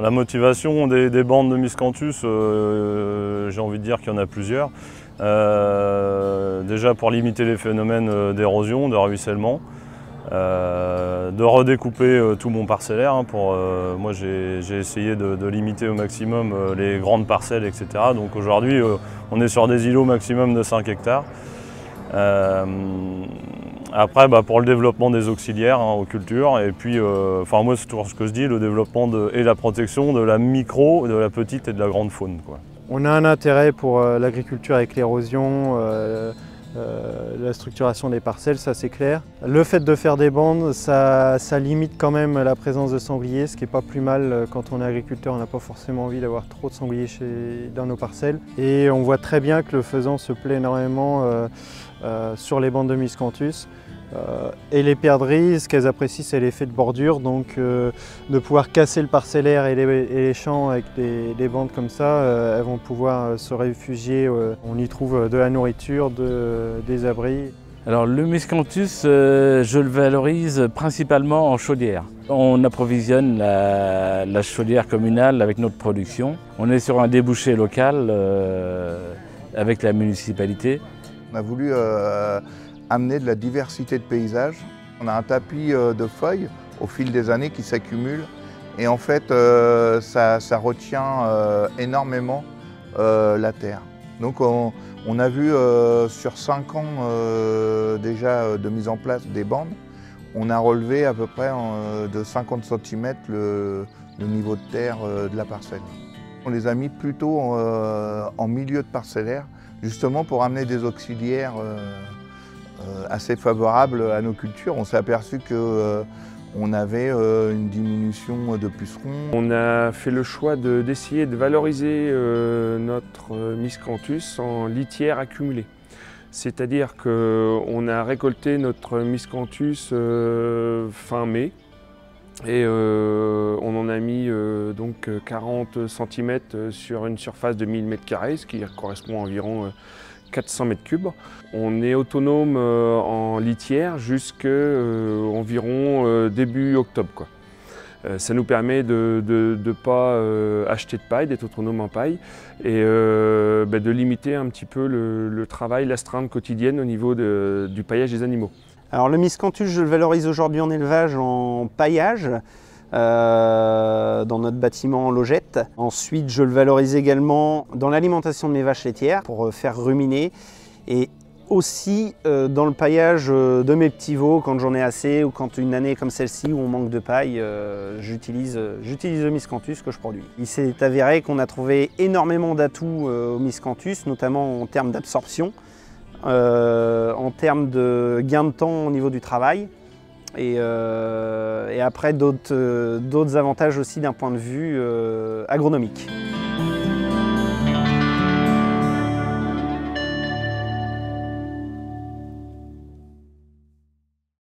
La motivation des bandes de Miscanthus, j'ai envie de dire qu'il y en a plusieurs. Déjà pour limiter les phénomènes d'érosion, de ruissellement, de redécouper tout mon parcellaire. Moi j'ai essayé de limiter au maximum les grandes parcelles, etc. Donc aujourd'hui on est sur des îlots maximum de 5 hectares. Après, pour le développement des auxiliaires aux cultures, et puis, moi c'est toujours ce que je dis, le développement et la protection de la micro, de la petite et de la grande faune, quoi. On a un intérêt pour l'agriculture avec l'érosion, la structuration des parcelles, ça c'est clair. Le fait de faire des bandes, ça limite quand même la présence de sangliers, ce qui n'est pas plus mal quand on est agriculteur, on n'a pas forcément envie d'avoir trop de sangliers dans nos parcelles. Et on voit très bien que le faisan se plaît énormément sur les bandes de Miscanthus. Et les perdrix, ce qu'elles apprécient, c'est l'effet de bordure, donc de pouvoir casser le parcellaire et les champs avec des bandes comme ça, elles vont pouvoir se réfugier. On y trouve de la nourriture, des abris. Alors le Miscanthus, je le valorise principalement en chaudière. On approvisionne la chaudière communale avec notre production. On est sur un débouché local avec la municipalité. On a voulu amener de la diversité de paysages. On a un tapis de feuilles au fil des années qui s'accumulent et en fait ça retient énormément la terre. Donc on a vu sur 5 ans déjà de mise en place des bandes, on a relevé à peu près de 50 cm le niveau de terre de la parcelle. On les a mis plutôt en milieu de parcellaire justement pour amener des auxiliaires assez favorable à nos cultures. On s'est aperçu qu'on avait une diminution de pucerons. On a fait le choix d'essayer de valoriser notre Miscanthus en litière accumulée. C'est-à-dire qu'on a récolté notre Miscanthus fin mai et on en a mis donc 40 cm sur une surface de 1000 m², ce qui correspond à environ 400 m3. On est autonome en litière jusqu'à environ début octobre, quoi. Ça nous permet de ne pas acheter de paille, d'être autonome en paille et de limiter un petit peu le travail, l'astreinte quotidienne au niveau du paillage des animaux. Alors le Miscanthus, je le valorise aujourd'hui en élevage, en paillage. Dans notre bâtiment en logette. Ensuite, je le valorise également dans l'alimentation de mes vaches laitières pour faire ruminer et aussi dans le paillage de mes petits veaux quand j'en ai assez ou quand une année comme celle-ci où on manque de paille, j'utilise le Miscanthus que je produis. Il s'est avéré qu'on a trouvé énormément d'atouts au Miscanthus, notamment en termes d'absorption, en termes de gain de temps au niveau du travail. Et après d'autres avantages aussi d'un point de vue agronomique.